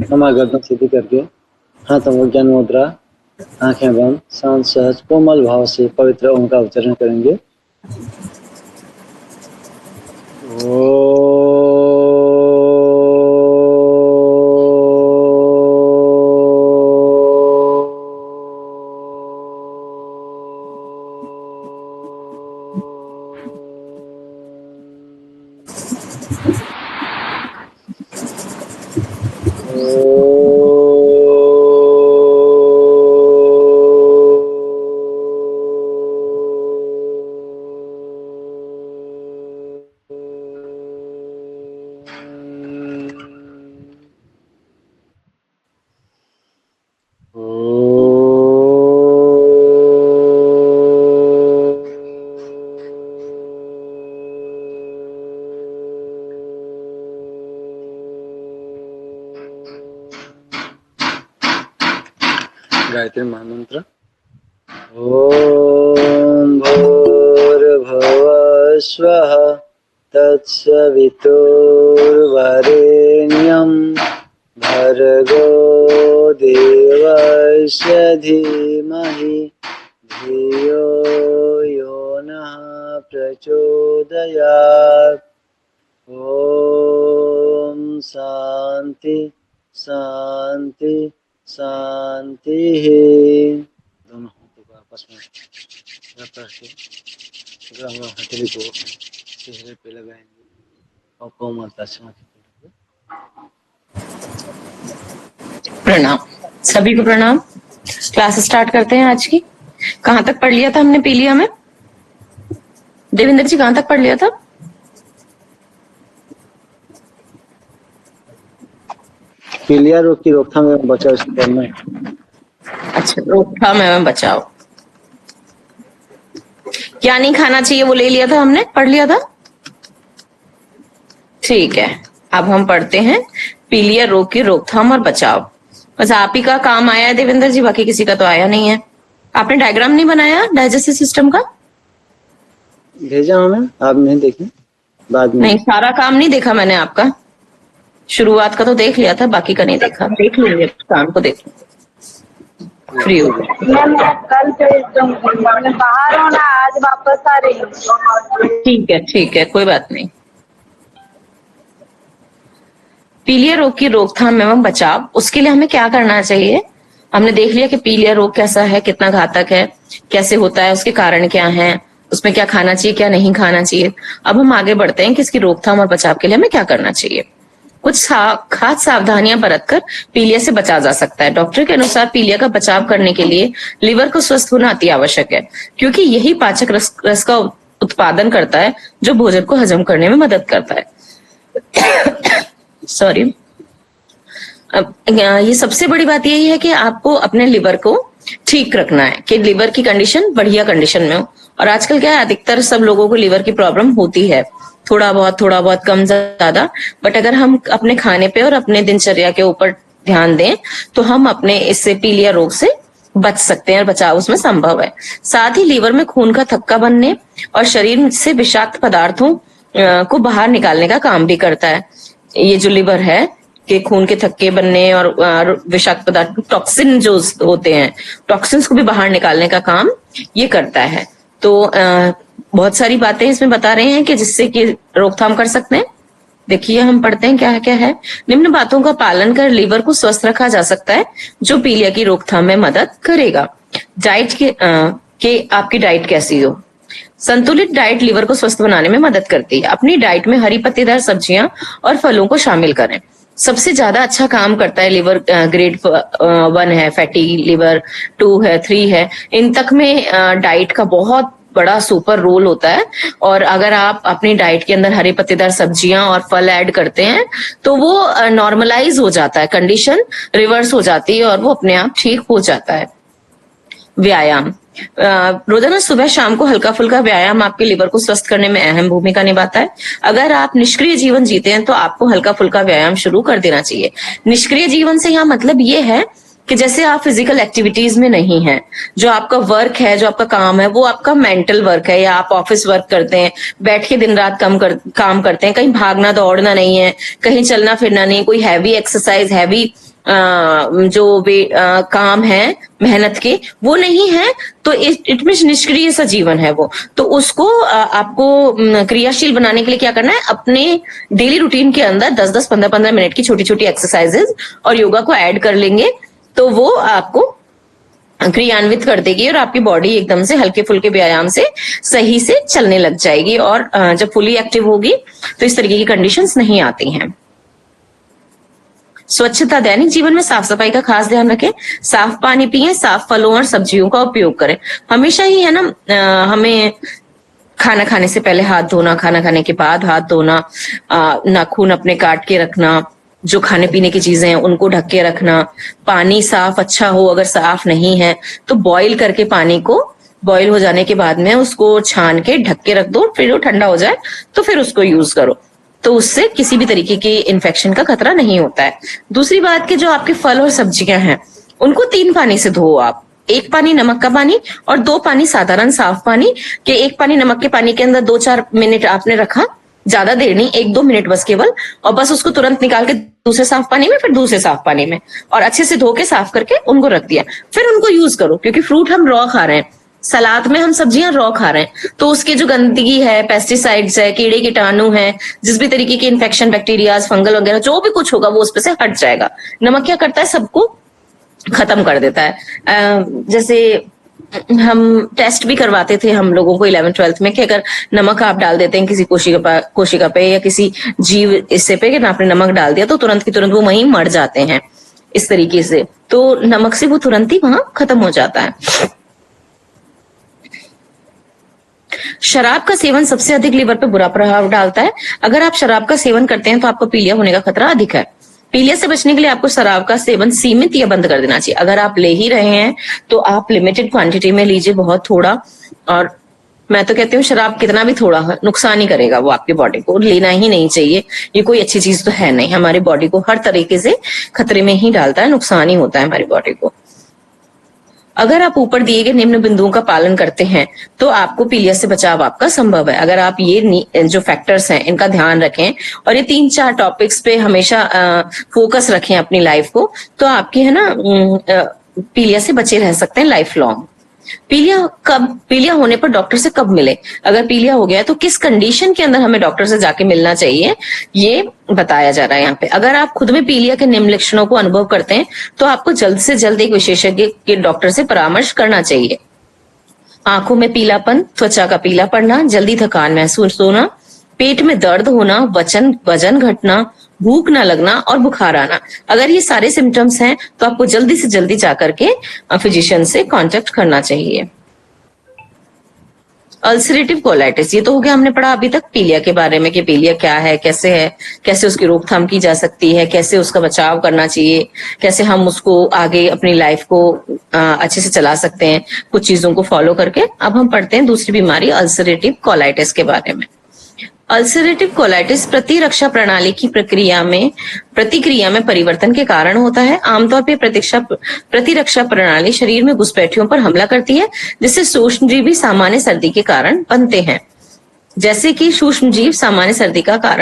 कमर गर्दन सीधी करके हाथों को ज्ञान मुद्रा, आंखें बंद, शांत सहज कोमल भाव से पवित्र ओम का उच्चारण करेंगे। गायत्री महामंत्र। ओम भूर्भुवः स्वः तत्सवितुर्वरेण्यं भर्गो देवस्य धीमहि धियो यो नः प्रचोदयात्। ओम शांति शांति शांति। दोनों हाथों को आपस में रख के हथेली को चेहरे पे लगाएंगे और कोमलता से प्रणाम सभी को प्रणाम। क्लास स्टार्ट करते हैं आज की। कहाँ तक पढ़ लिया था हमने पीलिया में? देवेंद्र जी कहाँ तक पढ़ लिया था? पीलिया रोग की रोकथाम एवं बचाव इसको करना है। अच्छा, रोकथाम एवं बचाव। क्या नहीं खाना चाहिए वो ले लिया था हमने, पढ़ लिया था। ठीक है, अब हम पढ़ते हैं पीलिया रोग की रोकथाम और बचाव। बस आप ही का काम आया है देवेंद्र जी, बाकी किसी का तो आया नहीं है। आपने डायग्राम नहीं बनाया डाइजेस्टिव सिस्टम का? भेजा हमें, आप नहीं देखे बाद में? नहीं, सारा काम नहीं देखा मैंने आपका। शुरुआत का तो देख लिया था, बाकी का नहीं देखा। देख लूंगी, काम को देख लूंगी फ्री हो। कल भेज दूंगी, मैं बाहर हूँ ना, आज वापस आ रही हूँ। ठीक है, कोई बात नहीं। पीलिया रोग की रोकथाम एवं बचाव, उसके लिए हमें क्या करना चाहिए? हमने देख लिया कि पीलिया रोग कैसा है, कितना घातक है, कैसे होता है, उसके कारण क्या हैं, उसमें क्या खाना चाहिए, क्या नहीं खाना चाहिए। अब हम आगे बढ़ते हैं कि इसकी रोकथाम और बचाव के लिए हमें क्या करना चाहिए। कुछ खास सावधानियां बरतकर पीलिया से बचा जा सकता है। डॉक्टर के अनुसार पीलिया का बचाव करने के लिए लिवर को स्वस्थ होना अति आवश्यक है, क्योंकि यही पाचक रस का उत्पादन करता है जो भोजन को हजम करने में मदद करता है। सॉरी। ये सबसे बड़ी बात यही है कि आपको अपने लिवर को ठीक रखना है कि लिवर की कंडीशन बढ़िया कंडीशन में हो। और आजकल क्या है, अधिकतर सब लोगों को लिवर की प्रॉब्लम होती है, थोड़ा बहुत कम ज्यादा। बट अगर हम अपने खाने पे और अपने दिनचर्या के ऊपर ध्यान दें तो हम अपने इससे पीलिया रोग से बच सकते हैं और बचाव उसमें संभव है। साथ ही लीवर में खून का थक्का बनने और शरीर से विषाक्त पदार्थों को बाहर निकालने का काम भी करता है। ये जो लिवर है कि खून के थक्के बनने और विषाक्त पदार्थ, टॉक्सिन जो होते हैं, टॉक्सिन्स को भी बाहर निकालने का काम ये करता है। तो बहुत सारी बातें इसमें बता रहे हैं कि जिससे कि रोकथाम कर सकते हैं। देखिए हम पढ़ते हैं क्या क्या है। निम्न बातों का पालन कर लीवर को स्वस्थ रखा जा सकता है जो पीलिया की रोकथाम में मदद करेगा। डाइट के आपकी डाइट कैसी हो? संतुलित डाइट लीवर को स्वस्थ बनाने में मदद करती है। अपनी डाइट में हरी पत्तेदार सब्जियां और फलों को शामिल करें। सबसे ज्यादा अच्छा काम करता है लिवर ग्रेड 1 है, फैटी लिवर 2 है, 3 है, इन तक में डाइट का बहुत बड़ा सुपर रोल होता है। और अगर आप अपनी डाइट के अंदर हरे पत्तेदार सब्जियां और फल ऐड करते हैं तो वो नॉर्मलाइज हो जाता है, कंडीशन रिवर्स हो जाती है और वो अपने आप ठीक हो जाता है। व्यायाम, रोजाना सुबह शाम को हल्का फुल्का व्यायाम आपके लिवर को स्वस्थ करने में अहम भूमिका निभाता है। अगर आप निष्क्रिय जीवन जीते हैं तो आपको हल्का फुल्का व्यायाम शुरू कर देना चाहिए। निष्क्रिय जीवन से यहाँ मतलब ये है कि जैसे आप फिजिकल एक्टिविटीज में नहीं है, जो आपका वर्क है, जो आपका काम है, वो आपका मेंटल वर्क है, या आप ऑफिस वर्क करते हैं, बैठ के दिन रात काम करते हैं, कहीं भागना दौड़ना नहीं है, कहीं चलना फिरना नहीं, कोई हैवी एक्सरसाइज, हैवी काम है मेहनत के, वो नहीं है, तो इट मीन्स निष्क्रिय सा जीवन है वो। तो उसको आपको क्रियाशील बनाने के लिए क्या करना है, अपने डेली रूटीन के अंदर 10-10, 15-15 मिनट की छोटी छोटी एक्सरसाइजेज और योगा को ऐड कर लेंगे, तो वो आपको क्रियान्वित कर देगी और आपकी बॉडी एकदम से हल्के फुल्के व्यायाम से सही से चलने लग जाएगी, और जब फुली एक्टिव होगी तो इस तरीके की कंडीशंस नहीं आती हैं। स्वच्छता, दैनिक जीवन में साफ सफाई का खास ध्यान रखें, साफ पानी पिएं, साफ फलों और सब्जियों का उपयोग करें। हमेशा ही है ना, हमें खाना खाने से पहले हाथ धोना, खाना खाने के बाद हाथ धोना, नाखून अपने काट के रखना, जो खाने पीने की चीजें हैं उनको ढक के रखना, पानी साफ अच्छा हो, अगर साफ नहीं है तो बॉईल करके पानी को, बॉईल हो जाने के बाद में उसको छान के ढक के रख दो, फिर वो ठंडा हो जाए तो फिर उसको यूज करो, तो उससे किसी भी तरीके की इन्फेक्शन का खतरा नहीं होता है। दूसरी बात कि जो आपके फल और सब्जियां हैं उनको 3 पानी से धो आप, 1 पानी नमक का पानी और 2 पानी साधारण साफ पानी, के 1 पानी नमक के पानी के अंदर 2-4 मिनट आपने रखा, ज्यादा देर नहीं, 1-2 मिनट बस केवल, और बस उसको तुरंत निकाल के दूसरे साफ पानी में, फिर दूसरे साफ पानी में, और अच्छे से धो के साफ करके उनको रख दिया, फिर उनको यूज करो। क्योंकि फ्रूट हम रॉ खा रहे हैं, सलाद में हम सब्जियां रॉ खा रहे हैं, तो उसके जो गंदगी है, पेस्टिसाइड्स है, कीड़े कीटाणु है, जिस भी तरीके के इन्फेक्शन, बैक्टीरियाज, फंगल वगैरह जो भी कुछ होगा वो उस पे से हट जाएगा। नमक क्या करता है, सबको खत्म कर देता है। जैसे हम टेस्ट भी करवाते थे हम लोगों को 11th-12th में, कि अगर नमक आप डाल देते हैं किसी कोशिका पे या किसी जीव इससे पे, कि आपने नमक डाल दिया तो तुरंत की तुरंत वो वहीं मर जाते हैं इस तरीके से, तो नमक से वो तुरंत ही वहां खत्म हो जाता है। शराब का सेवन सबसे अधिक लीवर पे बुरा प्रभाव डालता है। अगर आप शराब का सेवन करते हैं तो आपको पीलिया होने का खतरा अधिक है। पीलिया से बचने के लिए आपको शराब का सेवन सीमित या बंद कर देना चाहिए। अगर आप ले ही रहे हैं तो आप लिमिटेड क्वांटिटी में लीजिए, बहुत थोड़ा, और मैं तो कहती हूँ शराब कितना भी थोड़ा है नुकसान ही करेगा, वो आपकी बॉडी को लेना ही नहीं चाहिए। ये कोई अच्छी चीज तो है नहीं, हमारी बॉडी को हर तरीके से खतरे में ही डालता है, नुकसान ही होता है हमारी बॉडी को। अगर आप ऊपर दिए गए निम्न बिंदुओं का पालन करते हैं तो आपको पीलिया से बचाव आपका संभव है। अगर आप ये जो फैक्टर्स हैं इनका ध्यान रखें और ये 3-4 टॉपिक्स पे हमेशा फोकस रखें अपनी लाइफ को, तो आपके है ना पीलिया से बचे रह सकते हैं लाइफ लॉन्ग। पीलिया होने पर डॉक्टर से कब मिले, अगर पीलिया हो गया है तो किस कंडीशन के अंदर हमें डॉक्टर से जाके मिलना चाहिए, ये बताया जा रहा है यहाँ पे। अगर आप खुद में पीलिया के निम्न लक्षणों को अनुभव करते हैं तो आपको जल्द से जल्द एक विशेषज्ञ के डॉक्टर से परामर्श करना चाहिए। आंखों में पीलापन, त्वचा का पीला पड़ना, जल्दी थकान महसूस होना, पेट में दर्द होना, वजन घटना, भूख ना लगना और बुखार आना, अगर ये सारे सिम्टम्स हैं तो आपको जल्दी से जल्दी जाकर के फिजिशियन से कांटेक्ट करना चाहिए। अल्सरेटिव कोलाइटिस, ये तो हो गया हमने पढ़ा अभी तक पीलिया के बारे में कि पीलिया क्या है, कैसे उसकी रोकथाम की जा सकती है, कैसे उसका बचाव करना चाहिए, कैसे हम उसको आगे अपनी लाइफ को अच्छे से चला सकते हैं कुछ चीजों को फॉलो करके। अब हम पढ़ते हैं दूसरी बीमारी अल्सरेटिव कोलाइटिस के बारे में। अल्सरेटिव कोलाइटिस प्रतिरक्षा प्रणाली की प्रतिक्रिया में परिवर्तन के कारण होता है। आमतौर पर प्रतिरक्षा प्रणाली शरीर में घुसपैठियों पर हमला करती है, जिससे सूक्ष्मजीवी सामान्य सर्दी के कारण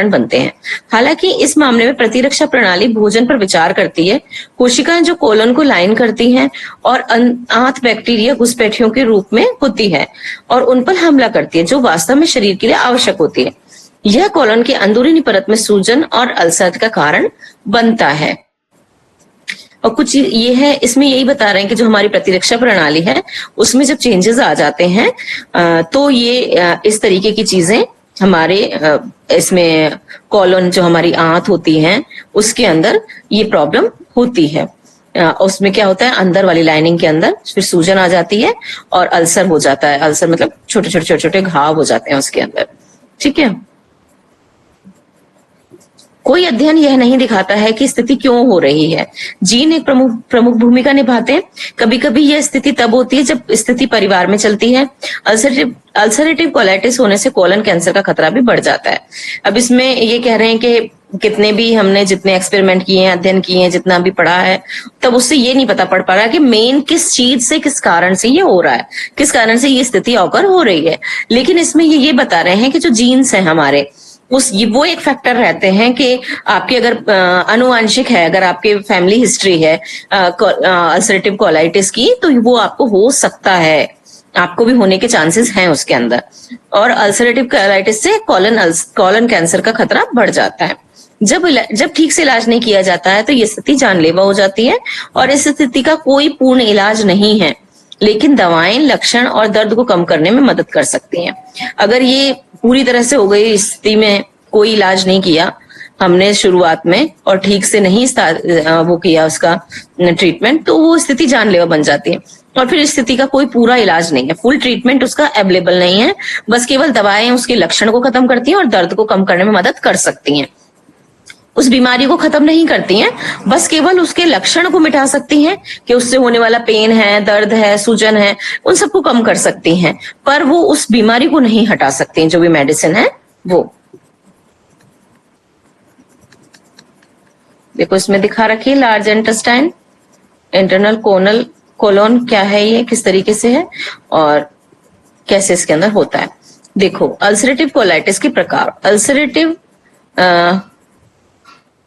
बनते हैं। हालांकि इस मामले में प्रतिरक्षा प्रणाली भोजन पर विचार करती है। कोशिकाएं जो कोलन को लाइन करती हैं और आंत बैक्टीरिया घुसपैठियों के रूप में होती है और उन पर हमला करती है, जो वास्तव में शरीर के लिए आवश्यक होती है। यह कोलन के अंदरूनी परत में सूजन और अल्सर का कारण बनता है। और कुछ ये है, इसमें यही बता रहे हैं कि जो हमारी प्रतिरक्षा प्रणाली है उसमें जब चेंजेस आ जाते हैं तो ये इस तरीके की चीजें हमारे इसमें कोलन जो हमारी आंत होती है उसके अंदर ये प्रॉब्लम होती है। उसमें क्या होता है, अंदर वाली लाइनिंग के अंदर फिर सूजन आ जाती है और अल्सर हो जाता है। अल्सर मतलब छोटे छोटे घाव हो जाते हैं उसके अंदर। ठीक है, कोई अध्ययन यह नहीं दिखाता है कि स्थिति क्यों हो रही है। जीन एक प्रमुख भूमिका निभाते हैं। कभी कभी यह स्थिति तब होती है जब स्थिति परिवार में चलती है। अल्सरेटिव कोलाइटिस होने से कोलन कैंसर का खतरा भी बढ़ जाता है। अब इसमें ये कह रहे हैं कि कितने भी हमने जितने एक्सपेरिमेंट किए हैं, अध्ययन किए हैं, जितना भी पढ़ा है, तब उससे ये नहीं पता पड़ पा रहा कि मेन किस चीज से, किस कारण से ये हो रहा है, किस कारण से ये स्थिति ऑकर हो रही है। लेकिन इसमें ये बता रहे हैं कि जो जीन्स है हमारे, वो एक फैक्टर रहते हैं कि आपके अगर अनुवांशिक है, अगर आपके फैमिली हिस्ट्री है अल्सरेटिव कोलाइटिस की, तो वो आपको हो सकता है, आपको भी होने के चांसेस हैं उसके अंदर। और अल्सरेटिव कोलाइटिस से कॉलन कैंसर का खतरा बढ़ जाता है। जब ठीक से इलाज नहीं किया जाता है तो ये स्थिति जानलेवा हो जाती है और इस स्थिति का कोई पूर्ण इलाज नहीं है, लेकिन दवाएं लक्षण और दर्द को कम करने में मदद कर सकती हैं। अगर ये पूरी तरह से हो गई स्थिति में कोई इलाज नहीं किया हमने शुरुआत में और ठीक से नहीं वो किया उसका ट्रीटमेंट, तो वो स्थिति जानलेवा बन जाती है और फिर इस स्थिति का कोई पूरा इलाज नहीं है, फुल ट्रीटमेंट उसका अवेलेबल नहीं है। बस केवल दवाएं उसके लक्षण को खत्म करती हैं और दर्द को कम करने में मदद कर सकती हैं, उस बीमारी को खत्म नहीं करती हैं, बस केवल उसके लक्षण को मिटा सकती हैं कि उससे होने वाला पेन है, दर्द है, सूजन है, उन सबको कम कर सकती हैं, पर वो उस बीमारी को नहीं हटा सकती हैं, जो भी मेडिसिन है वो। देखो इसमें दिखा रखी है लार्ज इंटेस्टाइन, इंटरनल कोलोन क्या है, ये किस तरीके से है और कैसे इसके अंदर होता है। देखो अल्सरेटिव कोलाइटिस के प्रकार, अल्सरेटिव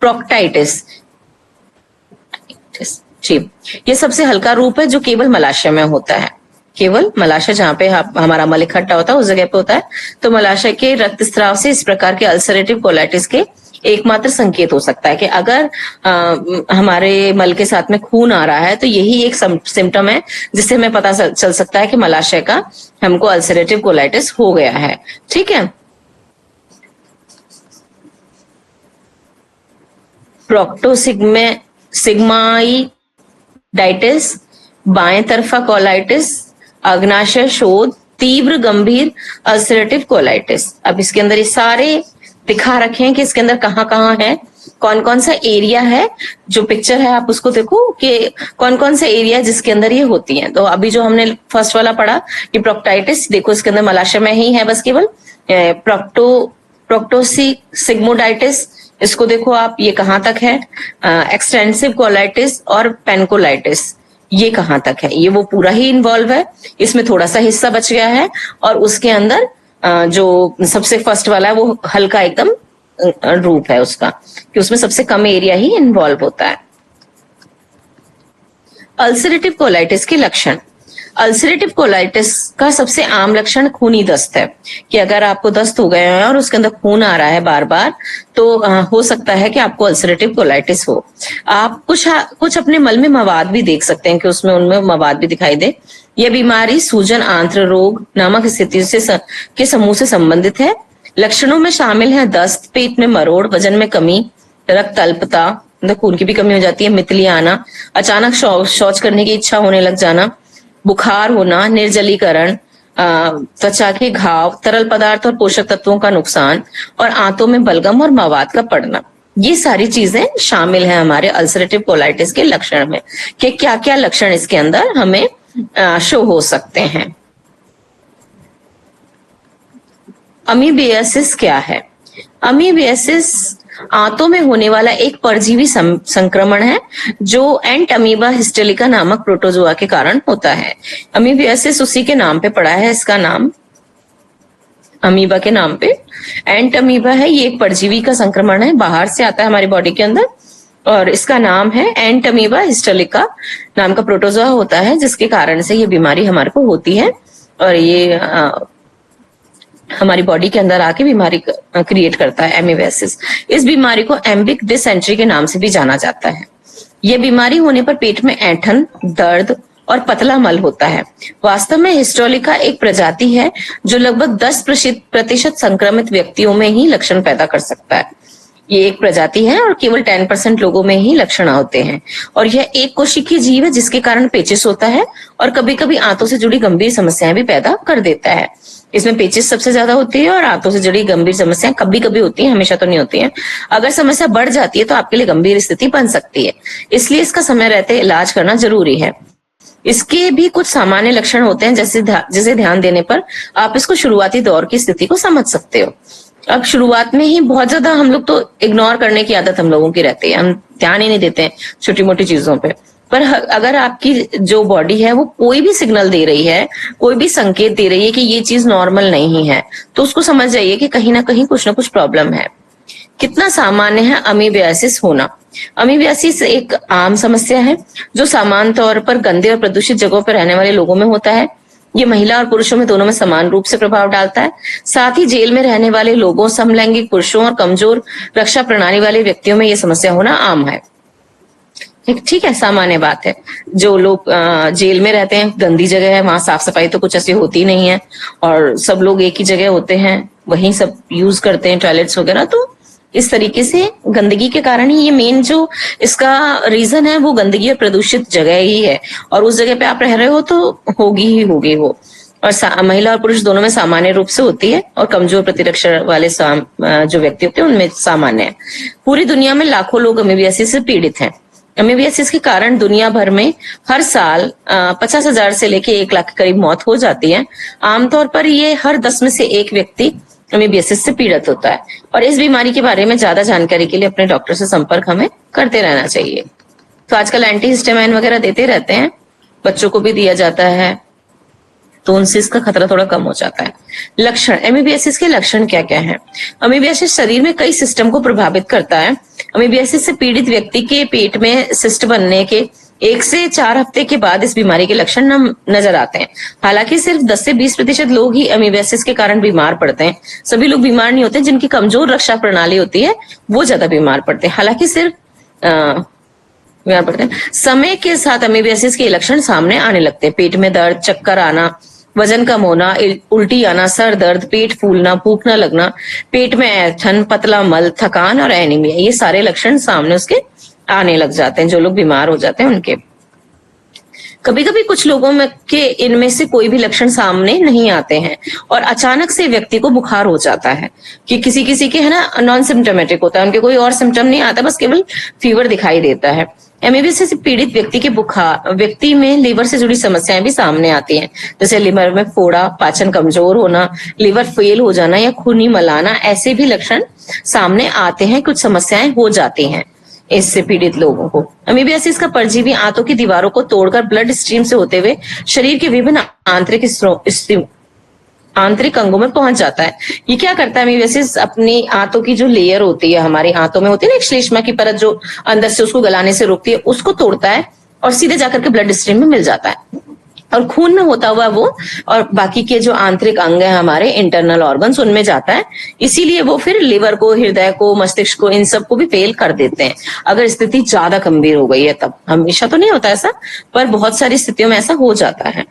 प्रोक्टाइटिस जी, ये सबसे हल्का रूप है जो केवल मलाशय में होता है, केवल मलाशय जहां पे हमारा मल इकट्ठा होता है उस जगह पे होता है। तो मलाशय के रक्तस्राव से इस प्रकार के अल्सरेटिव कोलाइटिस के एकमात्र संकेत हो सकता है कि अगर हमारे मल के साथ में खून आ रहा है तो यही एक सिम्टम है जिससे हमें पता चल सकता है कि मलाशय का हमको अल्सरेटिव कोलाइटिस हो गया है। ठीक है, प्रोक्टोसिग्माइडाइटिस, बाएं तरफा कोलाइटिस, अग्नाशय शोध, तीव्र गंभीर अल्सरेटिव कोलाइटिस। अब इसके अंदर ये सारे दिखा रखे हैं कि इसके अंदर कहाँ कहाँ है, कौन कौन सा एरिया है। जो पिक्चर है आप उसको देखो कि कौन कौन सा एरिया जिसके अंदर ये होती है। तो अभी जो हमने फर्स्ट वाला पढ़ा कि प्रोक्टाइटिस, देखो इसके अंदर मलाशय में ही है बस केवल। प्रोक्टोसिग्मोडाइटिस, इसको देखो आप, ये कहाँ तक है। एक्सटेंसिव कोलाइटिस और पेनकोलाइटिस, ये कहाँ तक है, ये वो पूरा ही इन्वॉल्व है, इसमें थोड़ा सा हिस्सा बच गया है। और उसके अंदर जो सबसे फर्स्ट वाला है वो हल्का एकदम रूप है उसका, कि उसमें सबसे कम एरिया ही इन्वॉल्व होता है। अल्सरेटिव कोलाइटिस के लक्षण, अल्सरेटिव कोलाइटिस का सबसे आम लक्षण खूनी दस्त है, कि अगर आपको दस्त हो गए हैं और उसके अंदर खून आ रहा है बार बार, तो हो सकता है कि आपको अल्सरेटिव कोलाइटिस हो। आप कुछ अपने मल में मवाद भी देख सकते हैं कि उसमें उनमें मवाद भी दिखाई दे। यह बीमारी सूजन आंत्र रोग नामक स्थिति के समूह से संबंधित है। लक्षणों में शामिल है दस्त, पेट में मरोड़, वजन में कमी, रक्त अल्पता, खून की भी कमी हो जाती है, मितली आना, अचानक शौच करने की इच्छा होने लग जाना, बुखार होना, निर्जलीकरण, त्वचा के घाव, तरल पदार्थ और पोषक तत्वों का नुकसान और आंतों में बलगम और मवाद का पड़ना। ये सारी चीजें शामिल हैं हमारे अल्सरेटिव कोलाइटिस के लक्षण में, कि क्या क्या लक्षण इसके अंदर हमें शो हो सकते हैं। अमीबियासिस क्या है? अमीबियासिस आंतों में होने वाला एक परजीवी संक्रमण है जो एंट अमीबा हिस्टेलिका नामक प्रोटोजोआ के कारण होता है। अमीबियासिस उसी के नाम पे पड़ा है, इसका नाम अमीबा के नाम पे एंट अमीबा है। ये एक परजीवी का संक्रमण है, बाहर से आता है हमारी बॉडी के अंदर और इसका नाम है एंट अमीबा हिस्टेलिका नाम का प्रोटोजोआ होता है, जिसके कारण से ये बीमारी हमारे को होती है और ये हमारी बॉडी के अंदर आके बीमारी क्रिएट करता है, एमीबियासिस। इस बीमारी को एम्बिक डिसेंट्री के नाम से भी जाना जाता है। यह बीमारी होने पर पेट में ऐंठन, दर्द और पतला मल होता है। वास्तव में हिस्टेलिका एक प्रजाति है जो लगभग 10% संक्रमित व्यक्तियों में ही लक्षण पैदा कर सकता है। ये एक प्रजाति है और केवल 10% लोगों में ही लक्षण होते हैं और यह एक कोशिकीय जीव है जिसके कारण पेचिस होता है और कभी कभी आंतों से जुड़ी गंभीर समस्याएं भी पैदा कर देता है। इसमें पेचिस सबसे ज्यादा होती है और आंतों से जुड़ी गंभीर समस्याएं कभी कभी होती हैं, हमेशा तो नहीं होती हैं। अगर समस्या बढ़ जाती है तो आपके लिए गंभीर स्थिति बन सकती है, इसलिए इसका समय रहते इलाज करना जरूरी है। इसके भी कुछ सामान्य लक्षण होते हैं जैसे ध्यान देने पर आप इसको शुरुआती दौर की स्थिति को समझ सकते हो। अब शुरुआत में ही बहुत ज्यादा हम लोग तो इग्नोर करने की आदत हम लोगों की रहती है, हम ध्यान ही नहीं देते हैं छोटी मोटी चीजों पे। पर अगर आपकी जो बॉडी है वो कोई भी सिग्नल दे रही है, कोई भी संकेत दे रही है कि ये चीज नॉर्मल नहीं है, तो उसको समझ जाइए कि कहीं ना कुछ प्रॉब्लम है। कितना सामान्य है अमीबियासिस होना? अमीबियासिस एक आम समस्या है जो सामान्य तौर पर गंदे और प्रदूषित जगहों पर रहने वाले लोगों में होता है। ये महिला और पुरुषों में दोनों में समान रूप से प्रभाव डालता है। साथ ही जेल में रहने वाले लोगों, समलैंगिक पुरुषों और कमजोर रक्षा प्रणाली वाले व्यक्तियों में यह समस्या होना आम है। ठीक है, सामान्य बात है। जो लोग जेल में रहते हैं, गंदी जगह है, वहां साफ सफाई तो कुछ ऐसी होती नहीं है और सब लोग एक ही जगह होते हैं, वहीं सब यूज करते हैं टॉयलेट्स वगैरह, तो इस तरीके से गंदगी के कारण ही ये मेन जो इसका रीजन है वो गंदगी और प्रदूषित जगह ही है। और उस जगह पे आप रह रहे हो तो होगी वो। और महिला और पुरुष दोनों में सामान्य रूप से होती है और कमजोर प्रतिरक्षा वाले जो व्यक्ति होते हैं उनमें सामान्य है। पूरी दुनिया में लाखों लोग अमीबियासिस से पीड़ित हैं। अमीबियासिस के कारण दुनिया भर में हर साल 50,000 से लेके 1 लाख के करीब मौत हो जाती है। आमतौर पर ये हर 10 में से 1 व्यक्ति अमीबियासिस से पीड़ित होता है। और इस बीमारी के बारे में ज्यादा जानकारी के लिए अपने डॉक्टर से संपर्क हमें करते रहना चाहिए। तो आजकल एंटीहिस्टामाइन वगैरह देते रहते हैं, बच्चों को भी दिया जाता है, तो उनसे इसका खतरा थोड़ा कम हो जाता है। लक्षण, एमीबियासिस के लक्षण क्या क्या हैं? अमीबियासिस शरीर में कई सिस्टम को प्रभावित करता है। अमीबियासिस से पीड़ित व्यक्ति के पेट में सिस्ट बनने के 1 से 4 हफ्ते के बाद इस बीमारी के लक्षण नजर आते हैं। हालांकि सिर्फ 10 से 20% लोग ही अमीबियासिस के कारण बीमार पड़ते हैं। सभी लोग बीमार नहीं होते, जिनकी कमजोर रक्षा प्रणाली होती है वो ज्यादा बीमार पड़ते हैं। हालांकि सिर्फ बीमार पड़ते हैं। समय के साथ अमीबियासिस के लक्षण सामने आने लगते हैं। पेट में दर्द, चक्कर आना, वजन कम होना, उल्टी आना, सर दर्द, पेट फूलना, भूख न लगना, पेट में ऐंठन, पतला मल, थकान और एनीमिया, ये सारे लक्षण सामने उसके आने लग जाते हैं जो लोग बीमार हो जाते हैं उनके। कभी कभी कुछ लोगों में के इनमें से कोई भी लक्षण सामने नहीं आते हैं और अचानक से व्यक्ति को बुखार हो जाता है। कि किसी के है ना नॉन सिम्टोमेटिक होता है, उनके कोई और सिम्टम नहीं आता, बस केवल फीवर दिखाई देता है। एमीबियासिस से पीड़ित व्यक्ति में लीवर से जुड़ी समस्याएं भी सामने आती हैं, जैसे लीवर में फोड़ा, पाचन कमजोर होना, लीवर फेल हो जाना या खूनी मलाना, ऐसे भी लक्षण सामने आते हैं। कुछ समस्याएं हो जाती हैं इससे पीड़ित लोगों को। अमीबियासिस का परजीवी आंतों की दीवारों को तोड़कर ब्लड स्ट्रीम से होते हुए शरीर के विभिन्न आंतरिक अंगों में पहुंच जाता है। ये क्या करता है अमीबियासिस? अपनी आंतों की जो लेयर होती है, हमारी आंतों में होती है ना एक श्लेष्मा की परत जो अंदर से उसको गलाने से रोकती है, उसको तोड़ता है और सीधे जाकर के ब्लड स्ट्रीम में मिल जाता है और खून में होता हुआ वो और बाकी के जो आंतरिक अंग है हमारे इंटरनल ऑर्गन्स उनमें जाता है। इसीलिए वो फिर लिवर को, हृदय को, मस्तिष्क को, इन सबको भी फेल कर देते हैं अगर स्थिति ज्यादा गंभीर हो गई है तब। हमेशा तो नहीं होता ऐसा, पर बहुत सारी स्थितियों में ऐसा हो जाता है।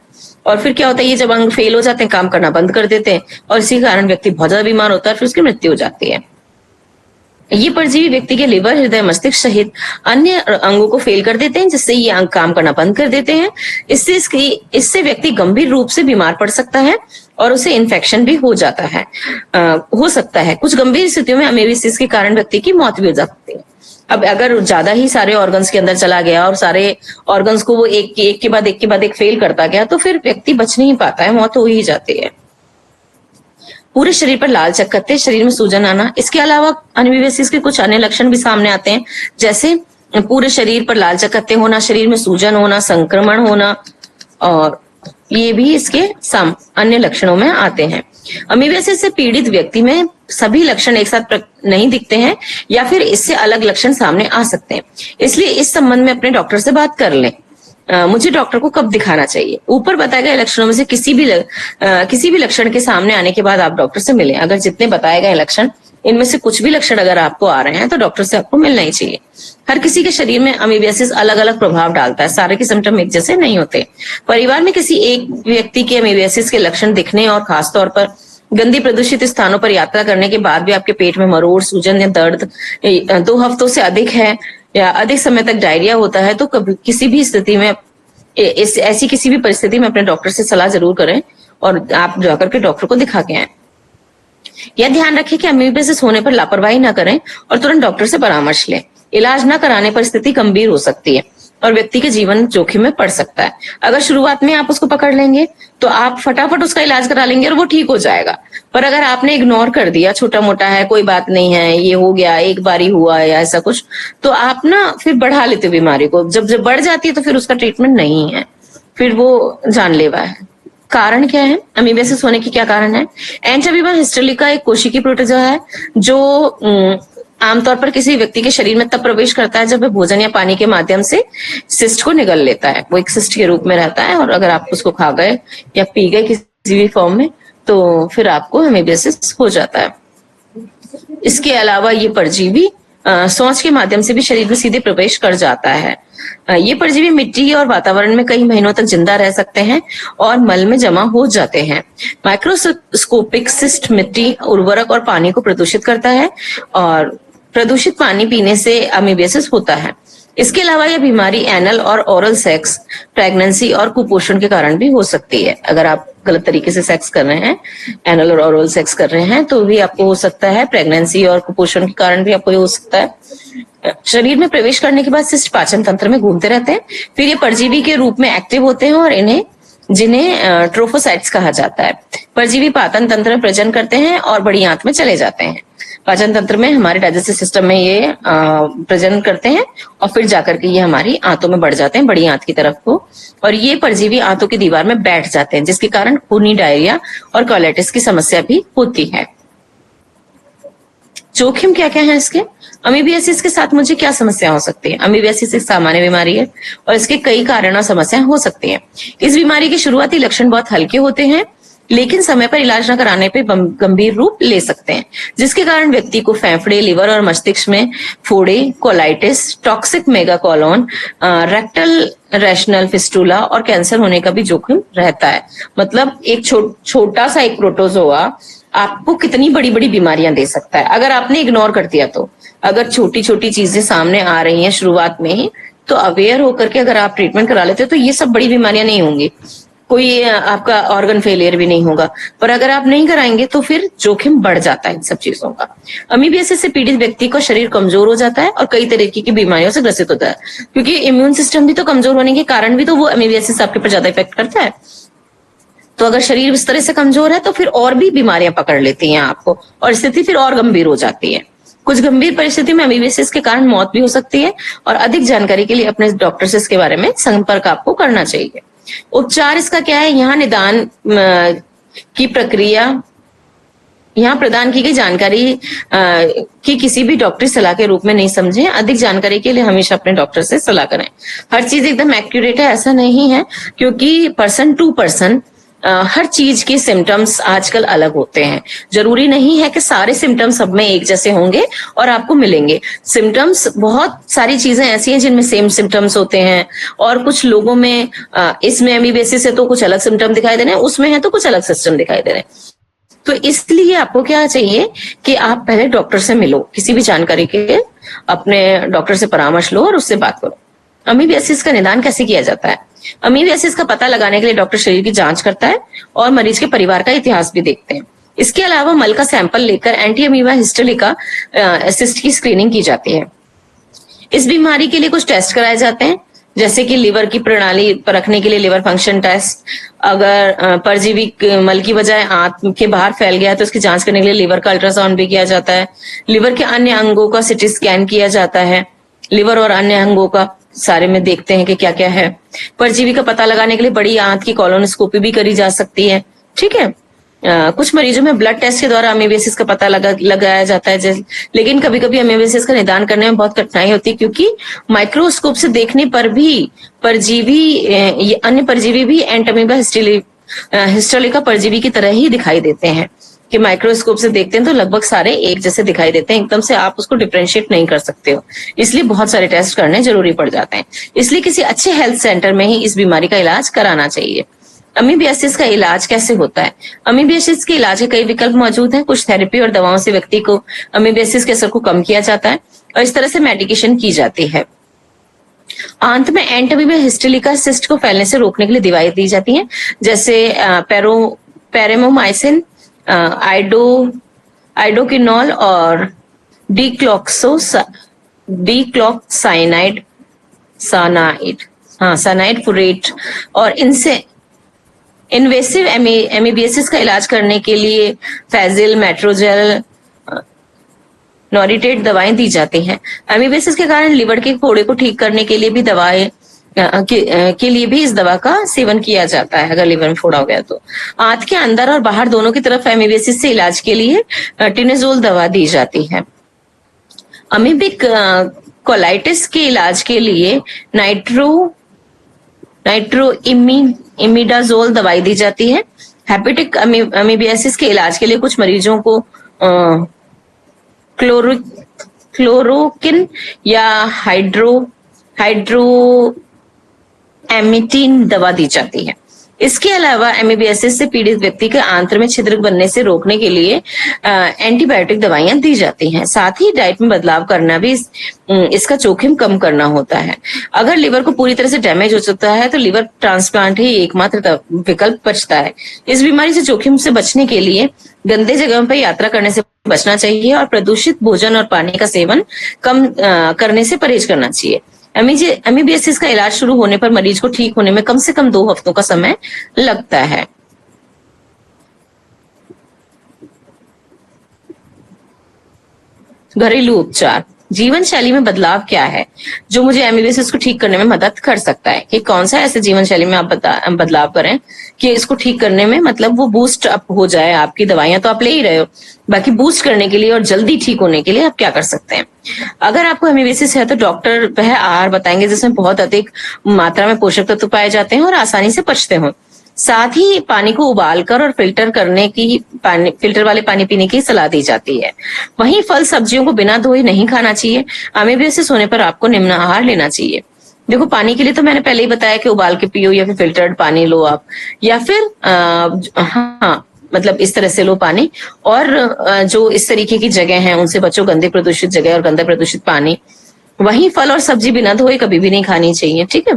और फिर क्या होता है, ये जब अंग फेल हो जाते हैं, काम करना बंद कर देते हैं और इसी कारण व्यक्ति बहुत ज्यादा बीमार होता है, फिर उसकी मृत्यु हो जाती है। ये परजीवी व्यक्ति के लिवर, हृदय, मस्तिष्क सहित अन्य अंगों को फेल कर देते हैं, जिससे ये अंग काम करना बंद कर देते हैं। इससे व्यक्ति गंभीर रूप से बीमार पड़ सकता है और उसे इन्फेक्शन भी हो सकता है। कुछ गंभीर स्थितियों में अमीबियासिस के कारण व्यक्ति की मौत भी हो सकती है। अब अगर ज्यादा ही सारे ऑर्गन्स के अंदर चला गया और सारे ऑर्गन्स को वो एक के बाद एक फेल करता गया, तो फिर व्यक्ति बच नहीं पाता है, मौत हो ही जाती है। पूरे शरीर पर लाल चकत्ते, शरीर में सूजन आना। इसके अलावा अमीबियासिस के कुछ अन्य लक्षण भी सामने आते हैं, जैसे पूरे शरीर पर लाल चकत्ते होना, शरीर में सूजन होना, संक्रमण होना, और ये भी इसके अन्य लक्षणों में आते हैं। अमीबियासिस से पीड़ित व्यक्ति में सभी लक्षण एक साथ नहीं दिखते हैं या फिर इससे अलग लक्षण सामने आ सकते हैं। इसलिए इस संबंध में अपने डॉक्टर से बात कर लें। मुझे डॉक्टर को कब दिखाना चाहिए? ऊपर बताए गए लक्षणों में से किसी भी लक्षण के सामने आने के बाद आप डॉक्टर से मिलें। अगर जितने बताए गए लक्षण, इनमें से कुछ भी लक्षण अगर आपको आ रहे हैं तो डॉक्टर से आपको मिलना ही चाहिए। हर किसी के शरीर में अमीबियासिस अलग अलग प्रभाव डालता है, सारे के सिम्टम एक जैसे नहीं होते। परिवार में किसी एक व्यक्ति के अमीबियासिस के लक्षण दिखने और खासतौर पर गंदी प्रदूषित स्थानों पर यात्रा करने के बाद भी आपके पेट में मरोड़, सूजन या दर्द 2 हफ्तों से अधिक है या अधिक समय तक डायरिया होता है, तो किसी भी स्थिति में ऐसी किसी भी परिस्थिति में अपने डॉक्टर से सलाह जरूर करें और आप जाकर के डॉक्टर को दिखा के आए। यह ध्यान रखें कि अमीबियासिस होने पर लापरवाही न करें और तुरंत डॉक्टर से परामर्श लें। इलाज न कराने पर स्थिति गंभीर हो सकती है। और व्यक्ति के जीवन जोखिम में पड़ सकता है। अगर शुरुआत में आप उसको पकड़ लेंगे तो आप फटाफट उसका इलाज करा लेंगे और वो ठीक हो जाएगा। पर अगर आपने इग्नोर कर दिया, छोटा मोटा है, कोई बात नहीं है, ये हो गया, एक बारी हुआ या ऐसा कुछ, तो आप ना फिर बढ़ा लेते हो बीमारी को। जब जब बढ़ जाती है तो फिर उसका ट्रीटमेंट नहीं है, फिर वो जानलेवा है। कारण क्या है? अमीबियासिस होने के क्या कारण है? एंटामीबा हिस्टेरिका एक कोशिकीय प्रोटोजोआ है जो आमतौर पर किसी व्यक्ति के शरीर में तब प्रवेश करता है जब वह भोजन या पानी के माध्यम से सिस्ट को निगल लेता है। वो एक सिस्ट के रूप में रहता है और अगर आप उसको खा गए या पी गए किसी भी फॉर्म में तो फिर आपको अमीबियासिस हो जाता है। इसके अलावा ये परजीवी सांस के माध्यम से भी शरीर में सीधे प्रवेश कर जाता है। ये परजीवी मिट्टी और वातावरण में कई महीनों तक जिंदा रह सकते हैं और मल में जमा हो जाते हैं। माइक्रोस्कोपिक सिस्ट मिट्टी, उर्वरक और पानी को प्रदूषित करता है और प्रदूषित पानी पीने से अमीबियासिस होता है। इसके अलावा यह बीमारी एनल और ओरल सेक्स, प्रेगनेंसी और कुपोषण के कारण भी हो सकती है। अगर आप गलत तरीके से सेक्स कर रहे हैं, एनल और ओरल सेक्स कर रहे हैं, तो भी आपको हो सकता है। प्रेगनेंसी और कुपोषण के कारण भी आपको हो सकता है। शरीर में प्रवेश करने के बाद सिस्ट पाचन तंत्र में घूमते रहते हैं, फिर ये परजीवी के रूप में एक्टिव होते हैं और जिन्हें ट्रोफोसाइट्स कहा जाता है। परजीवी पाचन तंत्र में प्रजनन करते हैं और बड़ी आंत में चले जाते हैं। पाचन तंत्र में, हमारे डाइजेस्टिव सिस्टम में ये प्रजनन करते हैं और फिर जाकर के ये हमारी आंतों में बढ़ जाते हैं, बड़ी आंत की तरफ को, और ये परजीवी आंतों की दीवार में बैठ जाते हैं, जिसके कारण खूनी डायरिया और कोलाइटिस की समस्या भी होती है। जोखिम क्या क्या है इसके? अमीबियासिस के साथ मुझे क्या समस्या हो सकती है? अमीबियासिस एक सामान्य बीमारी है और इसके कई कारण और समस्याएं हो सकती हैं। इस बीमारी के शुरुआती लक्षण बहुत हल्के होते हैं, लेकिन समय पर इलाज न कराने पे गंभीर रूप ले सकते हैं, जिसके कारण व्यक्ति को फेफड़े, लिवर और मस्तिष्क में फोड़े, colitis, toxic megacolon, rectal rational fistula और कैंसर होने का भी जोखिम रहता है। मतलब एक छोटा सा एक प्रोटोजोआ आपको कितनी बड़ी बड़ी बीमारियां दे सकता है अगर आपने इग्नोर कर दिया तो। अगर छोटी छोटी चीजें सामने आ रही हैं शुरुआत में ही, तो अवेयर होकर के अगर आप ट्रीटमेंट करा लेते हो तो ये सब बड़ी बीमारियां नहीं होंगी, कोई आपका ऑर्गन फेलियर भी नहीं होगा। पर अगर आप नहीं कराएंगे तो फिर जोखिम बढ़ जाता है इन सब चीजों का। अमीबियासिस से पीड़ित व्यक्ति का शरीर कमजोर हो जाता है और कई तरीके की बीमारियों से ग्रसित होता है, क्योंकि इम्यून सिस्टम भी तो कमजोर होने के कारण भी तो वो अमीबियासिस आपके पर ज्यादा इफेक्ट करता है। तो अगर शरीर इस तरह से कमजोर है तो फिर और भी बीमारियां पकड़ लेती हैं आपको और स्थिति फिर और गंभीर हो जाती है। कुछ गंभीर परिस्थिति में अमीबियासिस के कारण मौत भी हो सकती है और अधिक जानकारी के लिए अपने डॉक्टर से इसके बारे में संपर्क आपको करना चाहिए। उपचार इसका क्या है? यहाँ निदान की प्रक्रिया, यहाँ प्रदान की गई जानकारी की किसी भी डॉक्टरी सलाह के रूप में नहीं समझें। अधिक जानकारी के लिए हमेशा अपने डॉक्टर से सलाह करें। हर चीज एकदम एक्यूरेट है ऐसा नहीं है, क्योंकि पर्सन टू पर्सन हर चीज के सिम्टम्स आजकल अलग होते हैं। जरूरी नहीं है कि सारे सिम्टम्स सब में एक जैसे होंगे और आपको मिलेंगे। सिम्टम्स, बहुत सारी चीजें ऐसी हैं जिनमें सेम सिम्टम्स होते हैं और कुछ लोगों में इसमें अमीबियासिस है तो कुछ अलग सिम्टम दिखाई दे रहे हैं, उसमें है तो कुछ अलग सिस्टम दिखाई दे रहे हैं। तो इसलिए आपको क्या चाहिए कि आप पहले डॉक्टर से मिलो, किसी भी जानकारी के लिए अपने डॉक्टर से परामर्श लो और उससे बात करो। अमीबियासिस का निदान कैसे किया जाता है? अमीबियासिस का पता लगाने के लिए डॉक्टर शरीर की जांच करता है और मरीज के परिवार का इतिहास भी देखते हैं। इसके अलावा मल का सैंपल लेकर एंटी अमीबा हिस्टेरिका सिस्ट की स्क्रीनिंग की जाती है। इस बीमारी के लिए कुछ टेस्ट कराए जाते हैं, जैसे कि लिवर की प्रणाली परखने के लिए लिवर फंक्शन टेस्ट। अगर परजीवी मल की बजाय आंत के बाहर फैल गया है तो उसकी जांच करने के लिए लिवर का अल्ट्रासाउंड भी किया जाता है। लिवर के अन्य अंगों का सिटी स्कैन किया जाता है। लिवर और अन्य अंगों का सारे में देखते हैं कि क्या क्या है। परजीवी का पता लगाने के लिए बड़ी आंत की कोलोनोस्कोपी भी करी जा सकती है। ठीक है। कुछ मरीजों में ब्लड टेस्ट के द्वारा अमीबियासिस का पता लगाया जाता है, लेकिन कभी कभी अमीबियासिस का निदान करने में बहुत कठिनाई होती है, क्योंकि माइक्रोस्कोप से देखने पर भी परजीवी, अन्य परजीवी भी एंटामीबा हिस्टेरिका परजीवी की तरह ही दिखाई देते हैं। कि माइक्रोस्कोप से देखते हैं तो लगभग सारे एक जैसे दिखाई देते हैं, एकदम से आप उसको डिफरेंशिएट नहीं कर सकते हो, इसलिए बहुत सारे टेस्ट करने जरूरी पड़ जाते हैं। इसलिए किसी अच्छे हेल्थ सेंटर में ही इस बीमारी का इलाज कराना चाहिए। अमीबियासिस का इलाज कैसे होता है? अमीबियासिस के इलाज के कई विकल्प मौजूद हैं। कुछ थेरेपी और दवाओं से व्यक्ति को अमीबियासिस के असर को कम किया जाता है और इस तरह से मेडिकेशन की जाती है। अंत में एंटामीबा हिस्टेरिका सिस्ट को फैलने से रोकने के लिए दवाएं दी जाती हैं, जैसे पैरामोमाइसिन, आइडोकिनोल और डीक्लोक्साइनाइड सानाइड, हाँ सानाइड फुरेट, और इनसे इन्वेसिव एमीबियासिस का इलाज करने के लिए फैजिल, मेट्रोजेल, नोरिटेट दवाएं दी जाती हैं। एमीबियासिस के कारण लिवर के फोड़े को ठीक करने के लिए भी दवाएं के लिए भी इस दवा का सेवन किया जाता है अगर लिवर में फोड़ा हो गया तो। आंत के अंदर और बाहर दोनों की तरफ एमीबियासिस से इलाज के लिए टिनेजोल दवा दी जाती है। अमीबिक कोलाइटिस के इलाज के लिए इमिडाजोल दवाई दी जाती है। हेपेटिक अमीबियासिस के इलाज के लिए कुछ मरीजों को क्लोरोकिन या हाइड्रोएमिटिन दवा दी जाती है। इसके अलावा एमीबियासिस से पीड़ित व्यक्ति के आंत्र में छिद्र बनने से रोकने के लिए एंटीबायोटिक दवाइयां दी जाती हैं। साथ ही डाइट में बदलाव करना भी इसका जोखिम कम करना होता है। अगर लिवर को पूरी तरह से डैमेज हो चुका है तो लिवर ट्रांसप्लांट ही एकमात्र विकल्प बचता है। इस बीमारी से जोखिम से बचने के लिए गंदे जगहों पर यात्रा करने से बचना चाहिए और प्रदूषित भोजन और पानी का सेवन कम करने से परहेज करना चाहिए। एमीबियासिस का इलाज शुरू होने पर मरीज को ठीक होने में कम से कम 2 हफ्तों का समय लगता है। घरेलू उपचार, जीवन शैली में बदलाव क्या है जो मुझे एमीबियासिस को ठीक करने में मदद कर सकता है? कि कौन सा ऐसे जीवन शैली में आप बदलाव करें कि इसको ठीक करने में मतलब वो बूस्ट अप हो जाए। आपकी दवाइयां तो आप ले ही रहे हो, बाकी बूस्ट करने के लिए और जल्दी ठीक होने के लिए आप क्या कर सकते हैं? अगर आपको एमीबियासिस है तो डॉक्टर वह आहार बताएंगे जिसमें बहुत अधिक मात्रा में पोषक तत्व पाए जाते हैं और आसानी से पचते हो। साथ ही पानी को उबालकर और फिल्टर वाले पानी पीने की सलाह दी जाती है। वहीं फल सब्जियों को बिना धोए नहीं खाना चाहिए। एमीबियासिस होने पर आपको निम्न आहार लेना चाहिए। देखो, पानी के लिए तो मैंने पहले ही बताया कि उबाल के पियो या फिर फिल्टर्ड पानी लो आप, या फिर मतलब इस तरह से लो पानी। और जो इस तरीके की जगह है उनसे बचो, गंदे प्रदूषित जगह और गंदा प्रदूषित पानी। वहीं फल और सब्जी बिना धोए कभी भी नहीं खानी चाहिए, ठीक है।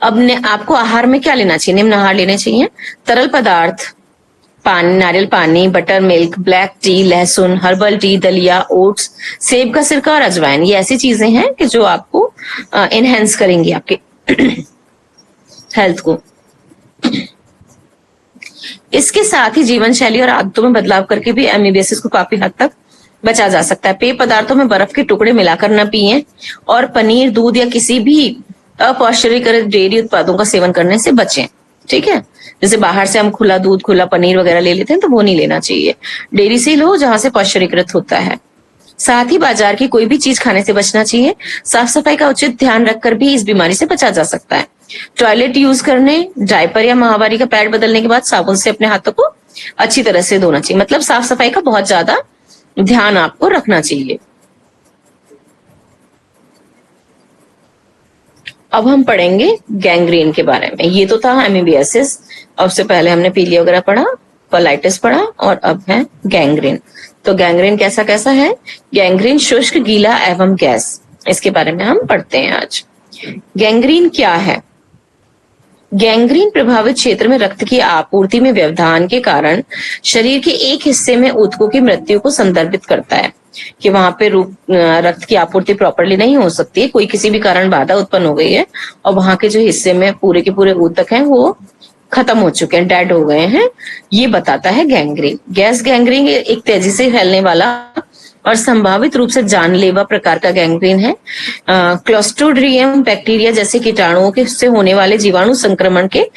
अब आपको आहार में क्या लेना चाहिए? निम्न आहार लेने चाहिए। तरल पदार्थ, पानी, नारियल पानी, बटर मिल्क, ब्लैक टी, लहसुन, हर्बल टी, दलिया, ओट्स, सेब का सिरका और अजवाइन। ये ऐसी चीजें हैं कि जो आपको एनहेंस करेंगी आपके हेल्थ को। इसके साथ ही जीवन शैली और आदतों में बदलाव करके भी एमीबियासिस को काफी हद तक बचा जा सकता है। पेय पदार्थों में बर्फ के टुकड़े मिलाकर न पिएं और पनीर, दूध या किसी भी अपॉस्चरीकृत डेयरी उत्पादों का सेवन करने से बचें, ठीक है। जैसे बाहर से हम खुला दूध, खुला पनीर वगैरह ले लेते हैं तो वो नहीं लेना चाहिए। डेयरी से लो जहां से पॉस्चरीकृत होता है। साथ ही बाजार की कोई भी चीज खाने से बचना चाहिए। साफ सफाई का उचित ध्यान रखकर भी इस बीमारी से बचा जा सकता है। टॉयलेट यूज करने, डायपर या माहवारी का पैड बदलने के बाद साबुन से अपने हाथों को अच्छी तरह से धोना चाहिए। मतलब साफ सफाई का बहुत ज्यादा ध्यान आपको रखना चाहिए। अब हम पढ़ेंगे गैंग्रीन के बारे में। ये तो था एमीबियासिस, अब से पहले हमने पीलिया वगैरह पढ़ा, कोलाइटिस पढ़ा, और अब है गैंग्रीन। तो गैंग्रीन कैसा कैसा है? गैंग्रीन शुष्क, गीला एवं गैस, इसके बारे में हम पढ़ते हैं आज। गैंग्रीन क्या है? गैंग्रीन प्रभावित क्षेत्र में रक्त की आपूर्ति में व्यवधान के कारण शरीर के एक हिस्से में ऊतकों की मृत्यु को संदर्भित करता है कि वहां पे रक्त की आपूर्ति प्रॉपरली नहीं हो सकती है, कोई किसी भी कारण बाधा उत्पन्न हो गई है और वहां के जो हिस्से में पूरे के पूरे ऊतक हैं वो खत्म हो चुके हैं, डेड हो गए हैं, ये बताता है गैंग्रीन। गैस गैंग्रीन एक तेजी से फैलने वाला और संभावित रूप से जानलेवा प्रकार का गैंग्रीन है। क्लोस्ट्रीडियम बैक्टीरिया जैसे कीटाणुओं के से होने वाले जीवाणु संक्रमण के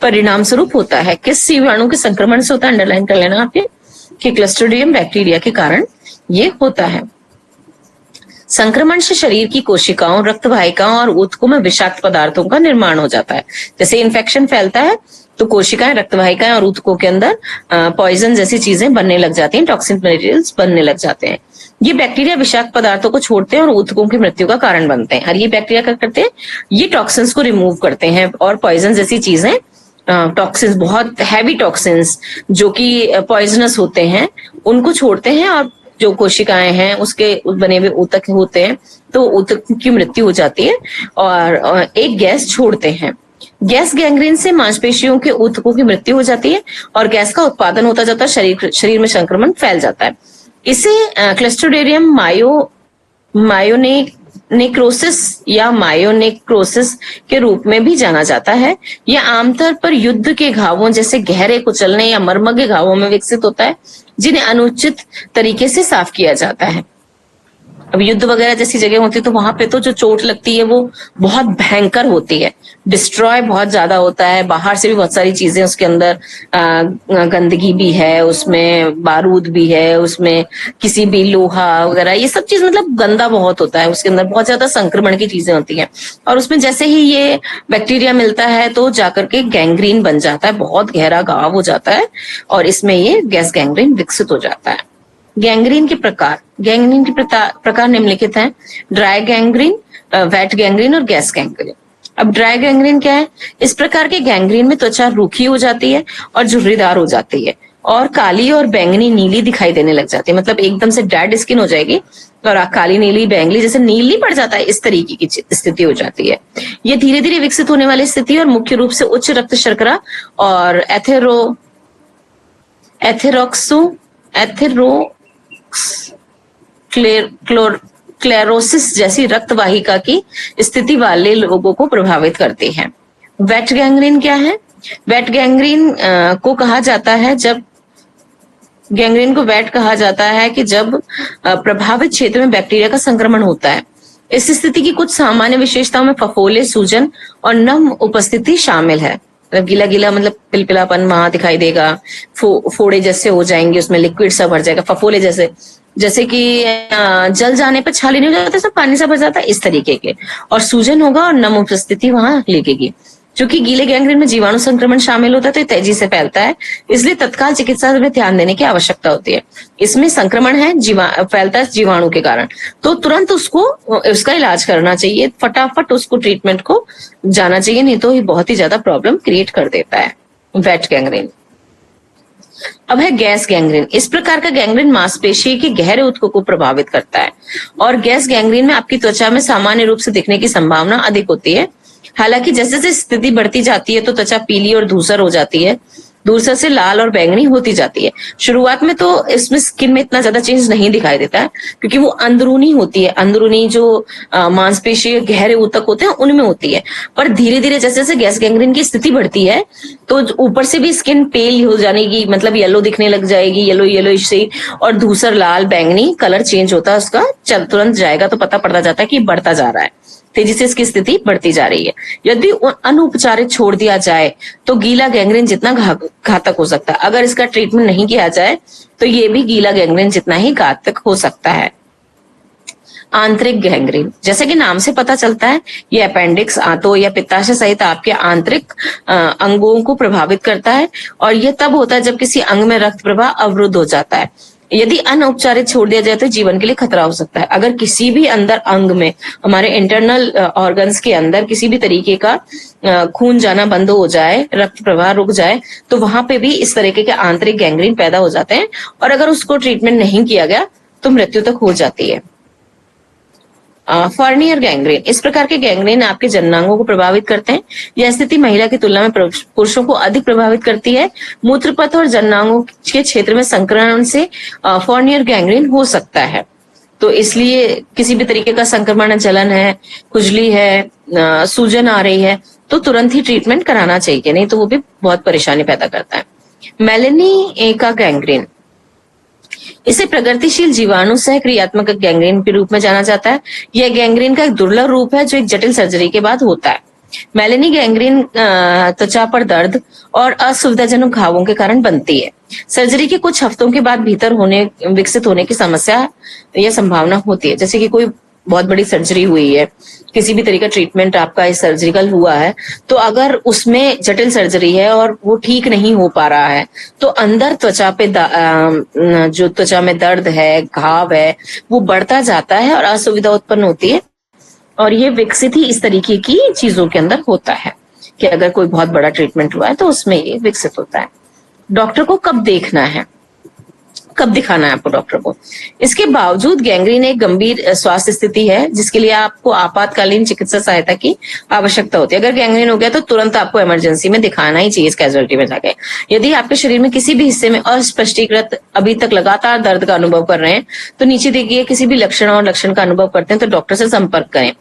परिणाम स्वरूप होता है। किस जीवाणु के संक्रमण से होता है? अंडरलाइन कर लेना आपके कि क्लोस्ट्रीडियम बैक्टीरिया के कारण ये होता है। संक्रमण से शरीर की कोशिकाओं, रक्त वाहिकाओं और ऊतकों में विषाक्त पदार्थों का निर्माण हो जाता है। जैसे इन्फेक्शन फैलता है तो कोशिकाएं, रक्त वाहिकाएं और ऊतकों के अंदर पॉइजन जैसी चीजें बनने लग जाती हैं, टॉक्सिन मटेरियल्स बनने लग जाते हैं। ये बैक्टीरिया विषाक्त पदार्थों को छोड़ते हैं और ऊतकों की मृत्यु का कारण बनते हैं। और ये बैक्टीरिया क्या करते हैं? ये टॉक्सिन्स को रिमूव करते हैं और पॉइजन जैसी चीजें, टॉक्सिन्स, बहुत हैवी टॉक्सिन्स जो कि पॉइजनस होते हैं, उनको छोड़ते हैं और जो कोशिकाएं हैं उसके बने हुए ऊतक होते हैं तो ऊतक की मृत्यु हो जाती है और एक गैस छोड़ते हैं। गैस गैंग्रीन से मांसपेशियों के ऊतकों की मृत्यु हो जाती है और गैस का उत्पादन होता जाता है, शरीर में संक्रमण फैल जाता है। इसे क्लोस्ट्रीडियम नेक्रोसिस या मायोनेक्रोसिस के रूप में भी जाना जाता है। यह आमतौर पर युद्ध के घावों जैसे गहरे कुचलने या मर्म के घावों में विकसित होता है, जिन्हें अनुचित तरीके से साफ किया जाता है। अब युद्ध वगैरह जैसी जगह होती है तो वहां पे तो जो चोट लगती है वो बहुत भयंकर होती है, डिस्ट्रॉय बहुत ज्यादा होता है, बाहर से भी बहुत सारी चीजें उसके अंदर, गंदगी भी है उसमें, बारूद भी है उसमें, किसी भी लोहा वगैरह ये सब चीज मतलब गंदा बहुत होता है, उसके अंदर बहुत ज्यादा संक्रमण की चीजें होती हैं। और उसमें जैसे ही ये बैक्टीरिया मिलता है तो जाकर के गैंग्रीन बन जाता है, बहुत गहरा घाव हो जाता है और इसमें ये गैस गैंग्रीन विकसित हो जाता है। गैंग्रीन के प्रकार निम्नलिखित हैं: ड्राई गैंग्रीन, वेट गैंग्रीन और गैस गैंग्रीन। अब ड्राई गैंग्रीन क्या है? इस प्रकार के गैंग्रीन में त्वचा रूखी हो जाती है और झुर्रीदार हो जाती है और काली और बैंगनी नीली दिखाई देने लग जाती है, मतलब एकदम से डेड स्किन हो जाएगी और काली नीली बैंगनी जैसे नीली पड़ जाता है, इस तरीके की स्थिति हो जाती है। ये धीरे धीरे विकसित होने वाली स्थिति और मुख्य रूप से उच्च रक्त शर्करा और क्लेरोसिस जैसी रक्त वाहिका की स्थिति वाले लोगों को प्रभावित करती है। वेट गैंग्रीन क्या है? वेट गैंग्रीन को कहा जाता है जब प्रभावित क्षेत्र में बैक्टीरिया का संक्रमण होता है। इस स्थिति की कुछ सामान्य विशेषताओं में फफोले, सूजन और नम उपस्थिति शामिल है। मतलब गीला गीला मतलब पिलपिलापन वहां दिखाई देगा, फोड़े जैसे हो जाएंगे, उसमें लिक्विड सा भर जाएगा, फफोले जैसे कि जल जाने पर छाली नहीं हो जाता, सब पानी सा भर जाता है, इस तरीके के, और सूजन होगा और नम उपस्थिति वहां लिखेगी। क्योंकि गीले गैंग्रीन में जीवाणु संक्रमण शामिल होता है तो ये तेजी से फैलता है, इसलिए तत्काल चिकित्सा में ध्यान देने की आवश्यकता होती है। इसमें संक्रमण है, फैलता है जीवाणु के कारण, तो तुरंत उसका इलाज करना चाहिए, फटाफट उसको ट्रीटमेंट को जाना चाहिए, नहीं तो ये बहुत ही ज्यादा प्रॉब्लम क्रिएट कर देता है। Wait gangrene. अब है गैस गैंग्रीन। इस प्रकार का गैंग्रीन मांसपेशी के गहरे ऊतकों को प्रभावित करता है और गैस गैंग्रीन में आपकी त्वचा में सामान्य रूप से दिखने की संभावना अधिक होती है। हालांकि जैसे जैसे स्थिति बढ़ती जाती है तो त्वचा पीली और धूसर हो जाती है, धूसर से लाल और बैंगनी होती जाती है। शुरुआत में तो इसमें स्किन में इतना ज्यादा चेंज नहीं दिखाई देता है क्योंकि वो अंदरूनी होती है, अंदरूनी जो मांसपेशी गहरे ऊतक होते हैं उनमें होती है। पर धीरे धीरे जैसे जैसे गैस गैंग्रीन की स्थिति बढ़ती है तो ऊपर से भी स्किन पेल हो जाने की, मतलब येलो दिखने लग जाएगी, येलो से, और धूसर लाल बैंगनी कलर चेंज होता है उसका, तुरंत जाएगा तो पता पड़ता जाता है कि बढ़ता जा रहा है, तेजी से इसकी स्थिति बढ़ती जा रही है। यदि अनुपचारित छोड़ दिया जाए तो गीला गैंग्रीन जितना घातक हो सकता है। अगर इसका ट्रीटमेंट नहीं किया जाए तो ये भी गीला गैंग्रीन जितना ही घातक हो सकता है। आंतरिक गैंग्रीन, जैसे कि नाम से पता चलता है, ये अपेंडिक्स, आंतों या पित्ताशय सहित आपके आंतरिक अंगों को प्रभावित करता है और यह तब होता है जब किसी अंग में रक्त प्रवाह अवरुद्ध हो जाता है। यदि अनउपचारित छोड़ दिया जाए तो जीवन के लिए खतरा हो सकता है। अगर किसी भी अंदर अंग में, हमारे इंटरनल ऑर्गन्स के अंदर किसी भी तरीके का खून जाना बंद हो जाए, रक्त प्रवाह रुक जाए, तो वहां पे भी इस तरीके के आंतरिक गैंग्रीन पैदा हो जाते हैं और अगर उसको ट्रीटमेंट नहीं किया गया तो मृत्यु तक हो जाती है। फर्नियर गैंग्रीन, इस प्रकार के गैंग्रीन आपके जननांगों को प्रभावित करते हैं। यह स्थिति महिला की तुलना में पुरुषों को अधिक प्रभावित करती है। मूत्रपथ और जननांगों के क्षेत्र में संक्रमण से फर्नियर गैंग्रीन हो सकता है, तो इसलिए किसी भी तरीके का संक्रमण, जलन है, खुजली है, सूजन आ रही है तो तुरंत ही ट्रीटमेंट कराना चाहिए, नहीं तो वो भी बहुत परेशानी पैदा करता है। मेलेनी का गैंग्रीन, इसे प्रगतिशील जीवाणु सह क्रियात्मक गैंग्रीन के रूप में जाना जाता है। यह गैंग्रीन का एक दुर्लभ रूप है जो एक जटिल सर्जरी के बाद होता है। मेलेनी गैंग्रीन त्वचा पर दर्द और असुविधाजनक घावों के कारण बनती है। सर्जरी के कुछ हफ्तों के बाद भीतर विकसित होने की समस्या या संभावना होती है। जैसे कि कोई बहुत बड़ी सर्जरी हुई है, किसी भी तरीके का ट्रीटमेंट आपका इस सर्जिकल हुआ है, तो अगर उसमें जटिल सर्जरी है और वो ठीक नहीं हो पा रहा है तो अंदर त्वचा पे जो त्वचा में दर्द है, घाव है, वो बढ़ता जाता है और असुविधा उत्पन्न होती है। और ये विकसित ही इस तरीके की चीजों के अंदर होता है कि अगर कोई बहुत बड़ा ट्रीटमेंट हुआ है तो उसमें ये विकसित होता है। डॉक्टर को कब देखना है? कब दिखाना है आपको डॉक्टर को। इसके बावजूद गैंग्रीन एक गंभीर स्वास्थ्य स्थिति है जिसके लिए आपको आपातकालीन चिकित्सा सहायता की आवश्यकता होती है। अगर गैंग्रीन हो गया तो तुरंत आपको इमरजेंसी में दिखाना ही चाहिए, इस कैजुअलिटी में जाके। यदि आपके शरीर में किसी भी हिस्से में अस्पष्टीकृत अभी तक लगातार दर्द का अनुभव कर रहे हैं तो नीचे देखिए, किसी भी लक्षण और लक्षण का अनुभव करते हैं तो डॉक्टर से संपर्क करें।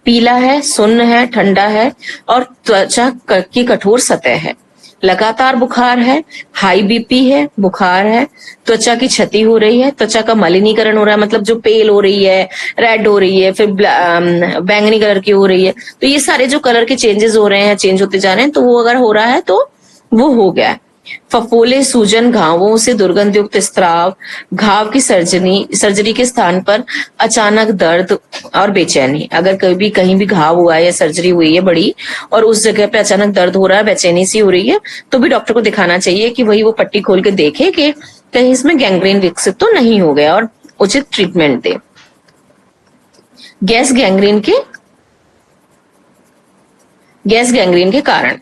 पीला है, सुन्न है, ठंडा है और त्वचा की कठोर सतह है, लगातार बुखार है, हाई बीपी है, बुखार है, त्वचा की क्षति हो रही है, त्वचा का मलिनीकरण हो रहा है, मतलब जो पेल हो रही है, रेड हो रही है, फिर बैंगनी कलर की हो रही है, तो ये सारे जो कलर के चेंजेस हो रहे हैं, चेंज होते जा रहे हैं, तो वो अगर हो रहा है तो वो हो गया है। फफोले, सूजन, घावों से दुर्गंध युक्त स्त्राव, घाव की सर्जरी के स्थान पर अचानक दर्द और बेचैनी। अगर कहीं भी घाव हुआ है या सर्जरी हुई है बड़ी और उस जगह पे अचानक दर्द हो रहा है, बेचैनी सी हो रही है, तो भी डॉक्टर को दिखाना चाहिए कि वही वो पट्टी खोल के देखे कि कहीं इसमें गैंग्रीन विकसित तो नहीं हो गया और उचित ट्रीटमेंट दे। गैस गैंग्रीन के कारण।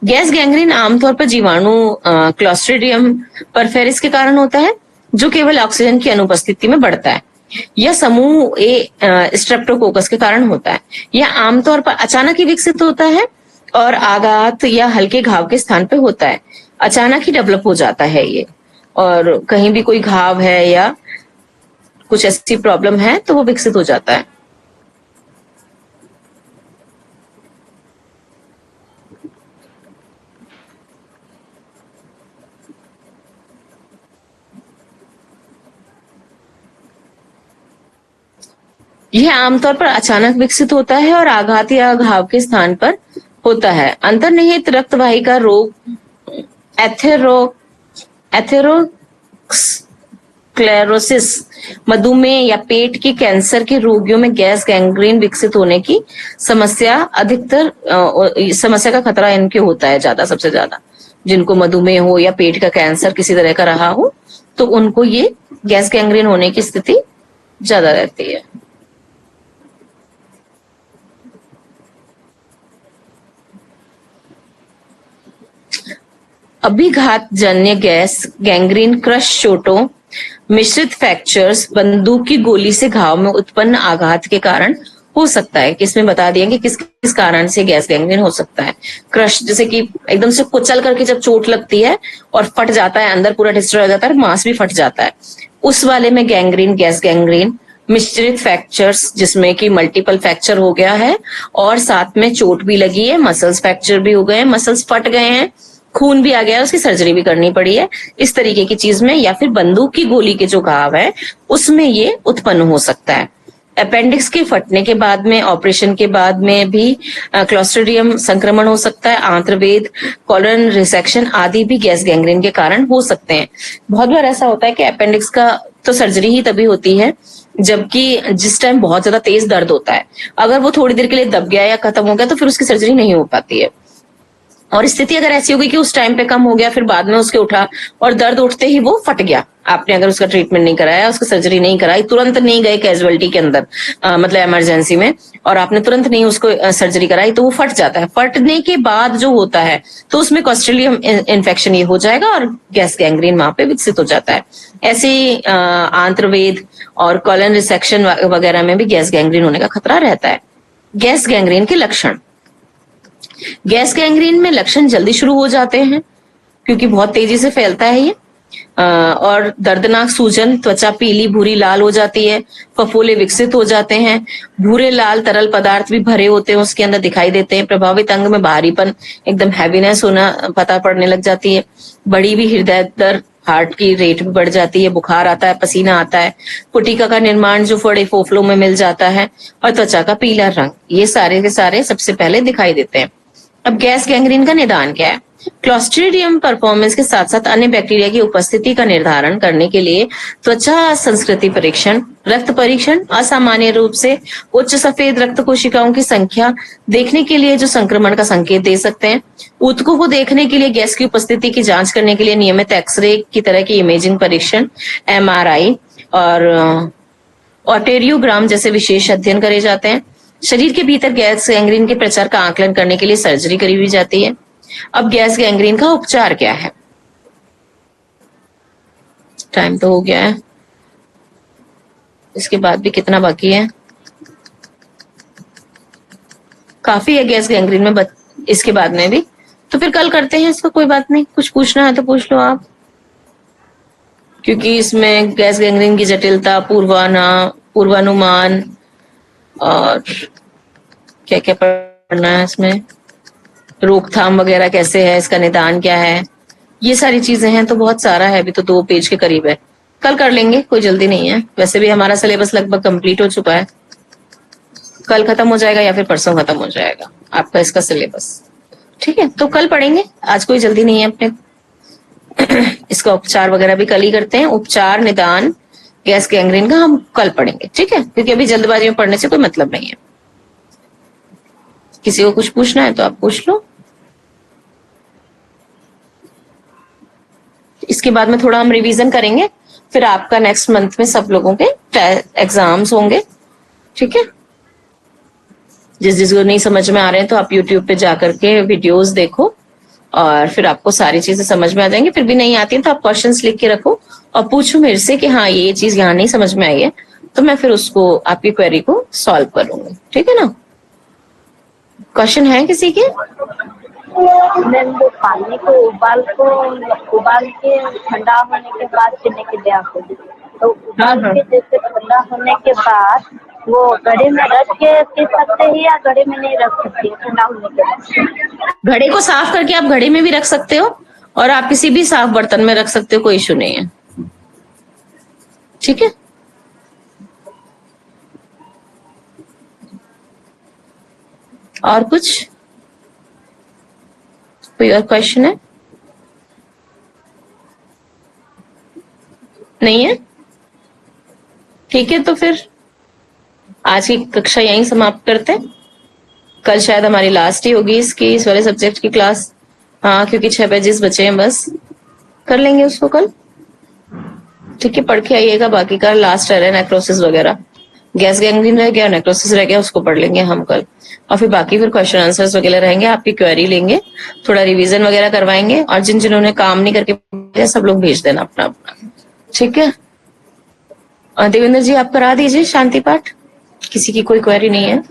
गैस गैंग्रीन आमतौर पर जीवाणु क्लोस्ट्रीडियम परफेरिस के कारण होता है, जो केवल ऑक्सीजन की अनुपस्थिति में बढ़ता है। यह समूह ए स्ट्रेप्टोकोकस के कारण होता है। यह आमतौर पर अचानक ही विकसित होता है और आघात या हल्के घाव के स्थान पे होता है। अचानक ही डेवलप हो जाता है ये, और कहीं भी कोई घाव है या कुछ ऐसी प्रॉब्लम है तो वो विकसित हो जाता है। यह आमतौर पर अचानक विकसित होता है और आघात या घाव के स्थान पर होता है। अंतर्निहित रक्तवाहिका रोग, एथेरोस्क्लेरोसिस, मधुमेह या पेट के कैंसर के रोगियों में गैस गैंग्रीन विकसित होने की समस्या का खतरा इनके होता है ज्यादा, सबसे ज्यादा। जिनको मधुमेह हो या पेट का कैंसर किसी तरह का रहा हो तो उनको ये गैस गैंग्रीन होने की स्थिति ज्यादा रहती है। अभिघात जन्य गैस गैंग्रीन क्रश चोटों, मिश्रित फ्रैक्चर्स, बंदूक की गोली से घाव में उत्पन्न आघात के कारण हो सकता है। किसमें बता दिया कि किस किस कारण से गैस गैंग्रीन हो सकता है। क्रश, जैसे कि एकदम से कुचल करके जब चोट लगती है और फट जाता है, अंदर पूरा डिस्ट्रॉय हो जाता है, मांस भी फट जाता है, उस वाले में गैंग्रीन, गैस गैंग्रीन। मिश्रित फ्रैक्चर्स, जिसमें कि मल्टीपल फ्रैक्चर हो गया है और साथ में चोट भी लगी है, मसल्स फ्रैक्चर भी हो गए हैं, मसल्स फट गए हैं, खून भी आ गया है, उसकी सर्जरी भी करनी पड़ी है, इस तरीके की चीज में, या फिर बंदूक की गोली के जो घाव है उसमें ये उत्पन्न हो सकता है। अपेंडिक्स के फटने के बाद में, ऑपरेशन के बाद में भी क्लोस्ट्रीडियम संक्रमण हो सकता है। आंत्रवेद, कॉलन रिसेक्शन आदि भी गैस गैंग्रीन के कारण हो सकते हैं। बहुत बार ऐसा होता है कि अपेंडिक्स का तो सर्जरी ही तभी होती है जबकि जिस टाइम बहुत ज्यादा तेज दर्द होता है। अगर वो थोड़ी देर के लिए दब गया या खत्म हो गया तो फिर उसकी सर्जरी नहीं हो पाती है। और स्थिति अगर ऐसी होगी कि उस टाइम पे कम हो गया, फिर बाद में उसके उठा और दर्द उठते ही वो फट गया, आपने अगर उसका ट्रीटमेंट नहीं कराया, उसकी सर्जरी नहीं कराई, तुरंत नहीं गए कैजुअलिटी के अंदर, मतलब इमरजेंसी में, और आपने तुरंत नहीं उसको सर्जरी कराई, तो वो फट जाता है। फटने के बाद जो होता है तो उसमें क्लोस्ट्रीडियम इन्फेक्शन ये हो जाएगा और गैस गैंग्रीन वहां पे विकसित हो जाता है। ऐसे आंत्रवेद और कॉलन रिसेक्शन वगैरह में भी गैस गैंग्रीन होने का खतरा रहता है। गैस गैंग्रीन के लक्षण। गैस गैंग्रीन में लक्षण जल्दी शुरू हो जाते हैं क्योंकि बहुत तेजी से फैलता है ये, और दर्दनाक सूजन, त्वचा पीली भूरी लाल हो जाती है, फफोले विकसित हो जाते हैं, भूरे लाल तरल पदार्थ भी भरे होते हैं उसके अंदर दिखाई देते हैं, प्रभावित अंग में भारीपन, एकदम हैवीनेस होना पता पड़ने लग जाती है, बढ़ी हुई हृदय दर, हार्ट की रेट भी बढ़ जाती है, बुखार आता है, पसीना आता है, पुटिका का निर्माण जो फड़े फोफलों में मिल जाता है, और त्वचा का पीला रंग, ये सारे के सारे सबसे पहले दिखाई देते हैं। अब गैस गैंग्रीन का निदान क्या है? क्लोस्ट्रीडियम परफॉर्मेंस के साथ साथ अन्य बैक्टीरिया की उपस्थिति का निर्धारण करने के लिए त्वचा संस्कृति परीक्षण, रक्त परीक्षण, असामान्य रूप से उच्च सफेद रक्त कोशिकाओं की संख्या देखने के लिए जो संक्रमण का संकेत दे सकते हैं, ऊतकों को देखने के लिए गैस की उपस्थिति की जांच करने के लिए नियमित एक्सरे की तरह की इमेजिंग परीक्षण, MRI और ऑटेरियोग्राम जैसे विशेष अध्ययन करे जाते हैं। शरीर के भीतर गैस गैंग्रीन के प्रचार का आकलन करने के लिए सर्जरी करी हुई जाती है। अब गैस गैंग्रीन का उपचार क्या है? टाइम तो हो गया है, इसके बाद भी कितना बाकी है? काफी है गैस गैंग्रीन में, इसके बाद में भी। तो फिर कल करते हैं इसको, कोई बात नहीं। कुछ पूछना है तो पूछ लो आप, क्योंकि इसमें गैस गैंग्रीन की जटिलता, पूर्वानुमान और क्या क्या पढ़ना है इसमें, रोकथाम वगैरह कैसे है, इसका निदान क्या है, ये सारी चीजें हैं। तो बहुत सारा है, अभी तो 2 पेज के करीब है। कल कर लेंगे, कोई जल्दी नहीं है। वैसे भी हमारा सिलेबस लगभग कंप्लीट हो चुका है। कल खत्म हो जाएगा या फिर परसों खत्म हो जाएगा आपका इसका सिलेबस। ठीक है, तो कल पढ़ेंगे, आज कोई जल्दी नहीं है अपने। इसका उपचार वगैरह भी कल ही करते हैं। उपचार, निदान गैस गैंग्रीन का हम कल पढ़ेंगे, ठीक है, क्योंकि अभी जल्दबाजी में पढ़ने से कोई मतलब नहीं है। किसी को कुछ पूछना है तो आप पूछ लो। इसके बाद में थोड़ा हम रिवीजन करेंगे, फिर आपका नेक्स्ट मंथ में सब लोगों के एग्जाम्स होंगे, ठीक है। जिसको नहीं समझ में आ रहे हैं तो आप यूट्यूब पे जाकर के वीडियोस देखो और फिर आपको सारी चीजें समझ में आ जाएंगी। फिर भी नहीं आती है तो आप क्वेश्चंस लिख के रखो और पूछो मेरे से कि हाँ ये चीज यहाँ नहीं समझ में आई है, तो मैं फिर उसको आपकी क्वेरी को सॉल्व करूंगी, ठीक है ना। क्वेश्चन है किसी के? मैम वो पानी को उबाल के ठंडा होने के बाद पीने के लिए आपको दी। तो उबाल के जैसे ठंडा होने के बाद वो घड़े में रख के पी सकते हैं या घड़े में नहीं रख सकते ठंडा होने के बाद? घड़े को साफ करके आप घड़े में भी रख सकते हो और आप किसी भी साफ बर्तन में रख सकते हो, कोई इशू नहीं है, ठीक है। और कुछ, कोई और क्वेश्चन है? नहीं है? ठीक है, तो फिर आज की कक्षा यहीं समाप्त करते हैं। कल शायद हमारी लास्ट ही होगी इस वाले सब्जेक्ट की क्लास। हाँ, क्योंकि 6 पेजेस बचे हैं, बस कर लेंगे उसको कल, ठीक है। पढ़ के आइएगा, बाकी का लास्ट है नेक्रोसिस वगैरह, गैस गैंग्रीन रह गया, नेक्रोसिस रह गया, उसको पढ़ लेंगे हम कल। और फिर बाकी फिर क्वेश्चन आंसर्स वगैरह रहेंगे, आपकी क्वेरी लेंगे, थोड़ा रिवीजन वगैरह करवाएंगे और जिन्होंने काम नहीं करके सब लोग भेज देना अपना अपना, ठीक है। देवेंद्र जी आप करा दीजिए शांति पाठ, किसी की कोई क्वेरी नहीं है।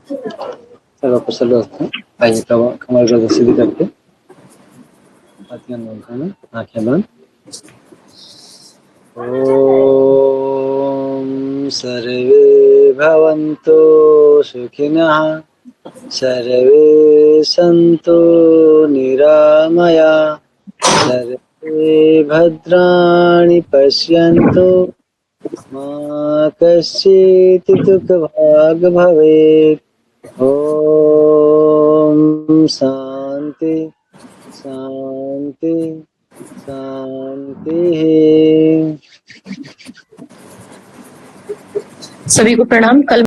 सर्वकुशल हैं। आइए कमर गर्दन सीधी करके छातियां बंद, आंखें बंद। ओम सर्वे भवन्तु सुखिनः, सर्वे सन्तु निरामया, सर्वे भद्राणि पश्यन्तु, मा कश्चित् दुःखभाग् भवेत्। ओम शांति शांति शांति। सभी को प्रणाम। कल